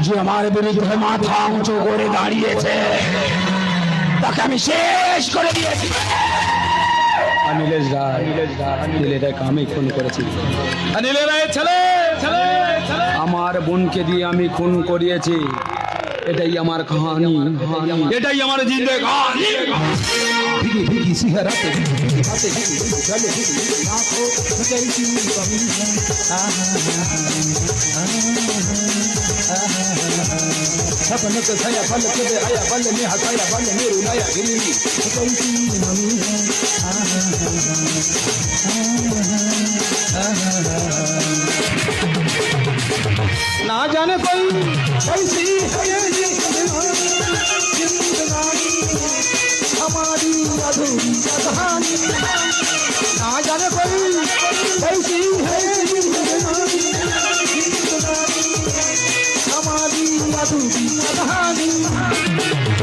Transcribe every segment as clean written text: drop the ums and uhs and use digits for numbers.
যে আমার বিরুদ্ধে মাথা উঁচু করে দাঁড়িয়েছে তাকে আমি শেষ করে দিয়েছি। নীলেশ রায়, নীলেশ রায়কে আমি খুন করেছি। নীলেশ রায়ের ছেলে আমার বোনকে দিয়ে আমি খুন করিয়েছি। এটাই আমার কাহানি, এটাই আমার জিন্দেগানি। ভিগি ভিগি সিহারাতে सपनों के छाया पल के आया पल में हंसाया पल में रुलाया गिरी कैसी मम्मी है ना जाने कोई कैसी है ये जिंदगानी हमारी अधूरी कहानी ना जाने कोई कैसी है जिंदगानी हमारी अधूरी कहानी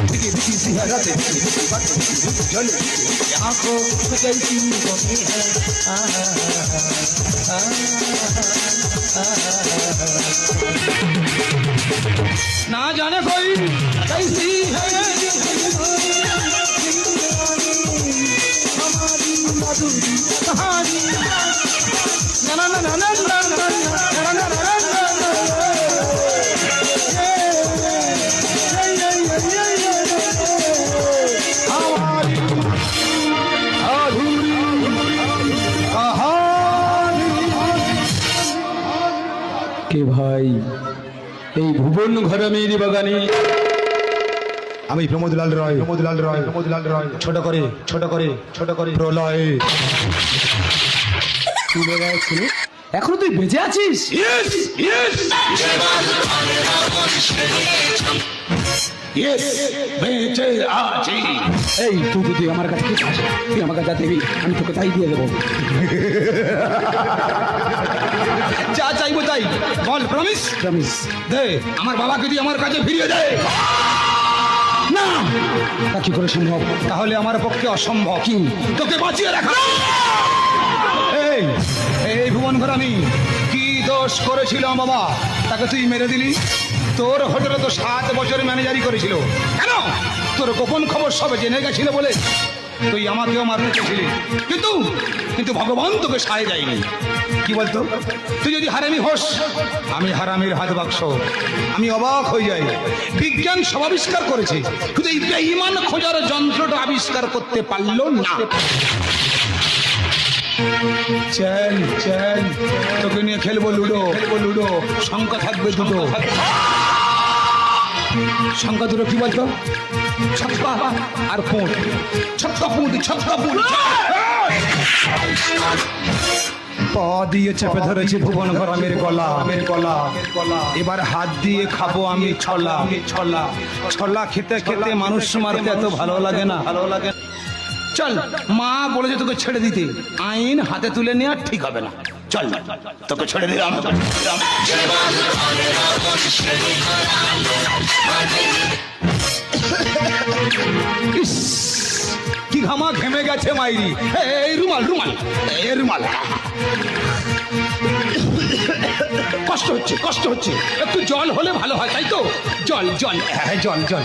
भिगी भिगी सिहरते जल आंखों में कैसी कमी है ना जाने कोई कैसी है हमारी अधूरी कहानी ना ना ना ना ना ना ना ना ना কে ভাই এই ভুবন ঘরে মেরি বাগানে আমি প্রমোদলাল রয়, প্রমোদলাল রয়, প্রমোদলাল রয়। ছোট করে ছোট করে ছোট করে প্রলয় তুলে গেছিল। এখনো তুই বেঁচে আছিস? বেঁচে আছি। এই তুই যদি আমার কাছে কি চাস তুই আমার কাছে দিবি, আমি তোকে তাই দিয়ে দেবো। যা চাইবো তাই বল। প্রমিস প্রমিস দে। আমার বাবাকে দিয়ে আমার কাছে ফিরিয়ে দে। না, তা কি করে সম্ভব? তাহলে আমার পক্ষে অসম্ভব। কি? তোকে বাঁচিয়ে রাখা। এই এই ভুবন ঘর আমি কি দোষ করেছিলাম বাবা, তাকে তুই মেরে দিলি? তোর হোটেলে তো 7 বছর ম্যানেজারি করেছিল। কেন? তোর গোপন খবর সব জেনে গেছিল বলে তুই আমাকেও মারতে চেয়েছিলি, কিন্তু কিন্তু ভগবান তোকে সায় দেয়নি। কি বলতো? তুই যদি হারামি হোস, আমি হারামির হাত বাক্স। আমি অবাক হয়ে যাই, বিজ্ঞান সব আবিষ্কার করেছে, শুধু এই বেঈমান খোঁজার যন্ত্রটা আবিষ্কার করতে পারলো না। চল চল, তোকে নিয়ে খেলবো লুডো, খেলবো লুডো। সংখ্যা থাকবে দুটো। সংখ্যা দুটো কি বলতো? ছক্কা আর পুঁট। ছক্কা পুঁট, ছক্কা পুঁট। পা দিয়ে চেপে ধরেছে ভুবন ঘর আমের গলা, আমের গলা। এবার হাত দিয়ে খাবো আমি ছলা, ছলা। ছলা খেতে খেতে মানুষ মারতে এত ভালো লাগে না, ভালো লাগে। চল, মা বলেছে তোকে ছেড়ে দিতে, আইন হাতে তুলে নেওয়া ঠিক হবে না। চল, তোকে ছেড়ে দিলাম। কি ঘামা ঘেমে গেছে মাইরি। এই রুমাল, রুমাল, এই রুমাল। কষ্ট হচ্ছে, কষ্ট হচ্ছে। একটু জল হলে ভালো হয়, তাই তো? জল, জল, হ্যাঁ জল, জল।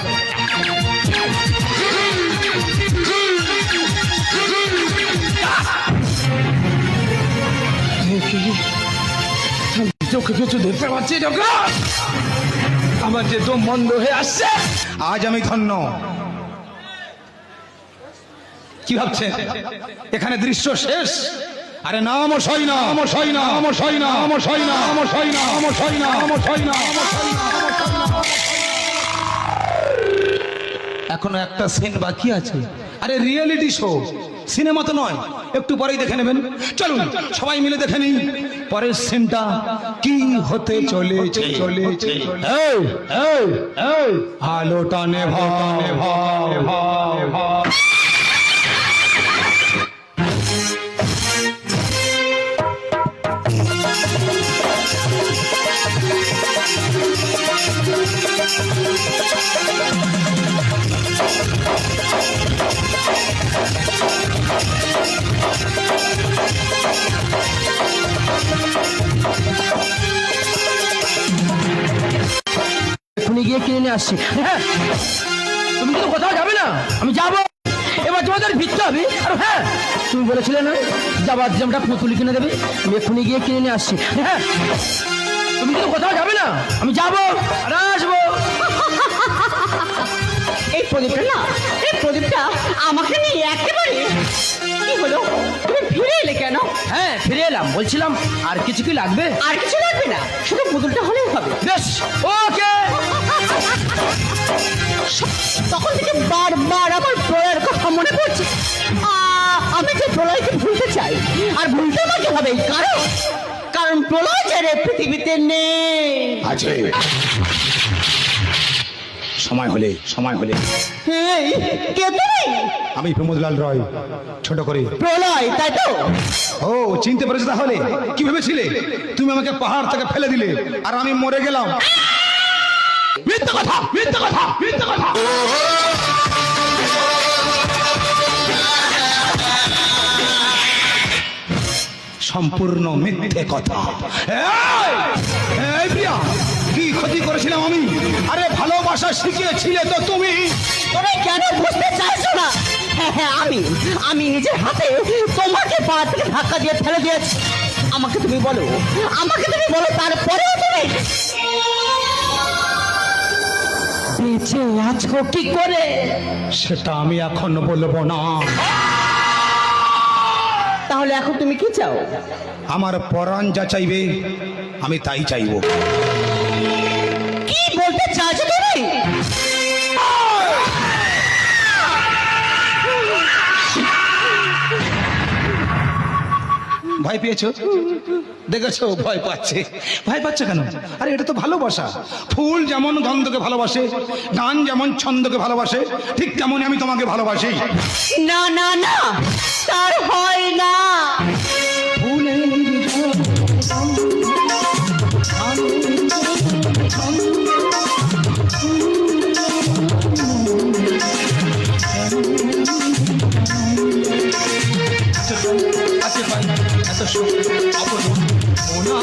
চোখে কিছু দেখতে পাচ্ছি, আমার যে দম বন্ধ হয়ে আসছে। আজ আমি ধন্য। কি ভাবছে এখানে দৃশ্য শেষ? আরে না মশাই না, মশাই না, মশাই না, মশাই না, মশাই না, মশাই না, মশাই না। এখনো একটা সিন বাকি আছে। আরে রিয়েলিটি শো, সিনেমা তো নয়। একটু পরেই দেখে নেবেন। চলুন সবাই মিলে দেখে নিই পরের সিনটা কি হতে চলেছে। চলেছে আলোটা নেভা, নেভা, নেভা, নেভা। এক্ষুনি গিয়ে কিনে নিয়ে আসছি। হ্যাঁ, তুমি কিন্তু কোথাও যাবে না, আমি যাবো। এবার তোমাদের ভিড়তে হবে। আর হ্যাঁ, তুমি বলেছিলে না যাবার জামটা পুতুলি কিনে দেবে, আমি এক্ষুনি গিয়ে কিনে নিয়ে আসছি। হ্যাঁ, তুমি কিন্তু কোথাও যাবে না, আমি যাবো আর আসবো। এই প্রদীপটা না, এই প্রদীপটা আমাকে নিয়ে একেবারে কি হলো? তুমি ফিরে এলে কেন? হ্যাঁ, ফিরে এলাম। বলছিলাম আর কিছু কি লাগবে? আর কিছু লাগবে না, শুধু পুতুলটা হলেই হবে। বেশ, ওকে। তখন থেকে বারবার আমার প্রলয়ের কথা মনে পড়ছে। আমি যে প্রলয়কে ভুলতে চাই, আর ভুলতে আমাকে হবে, কারণ প্রলয় ছেড়ে পৃথিবীতে নেই। আছে সময় হলে এই, কে তুমি? আমি প্রমোদলাল রয়, ছোট করে। প্রলয়, তাই তো? ও, চিনতে পেরেছো তাহলে? কি ভেবেছিলে তুমি আমাকে পাহাড় থেকে ফেলে দিলে আর আমি মরে গেলাম? মিথ্যা কথা, মিথ্যা কথা, মিথ্যা কথা। সম্পূর্ণ মিথ্যে কথা। এই, এই প্রিয়া, কি ক্ষতি করেছিলাম আমি? আরে ভালোবাসা শিখিয়েছিলে তো তুমি। তুমি কেন বুঝতে চাইছো না? হ্যাঁ, আমি নিজের হাতে তোমাকে পাড়া থেকে ধাক্কা দিয়ে ফেলে দিয়েছি। আমাকে তুমি বলো, তারপরেও তুমি বেঁচে আছো কি করে? সেটা আমি এখন বলবো না। তাহলে এখন তুমি কি চাও? আমার পরাণ যা চাইবে আমি তাই চাইবো। কি বলতে চাইছো তুমি? ভয় পেয়েছো? দেখেছো ভয় পাচ্ছে। ভয় পাচ্ছে কেন? আরে এটা তো ভালোবাসা। ফুল যেমন গন্ধকে ভালোবাসে, গান যেমন ছন্দকে ভালোবাসে, ঠিক তেমনই আমি তোমাকে ভালোবাসি। না না না, তার হয় না। এত সুখ অপরূপ মোনা।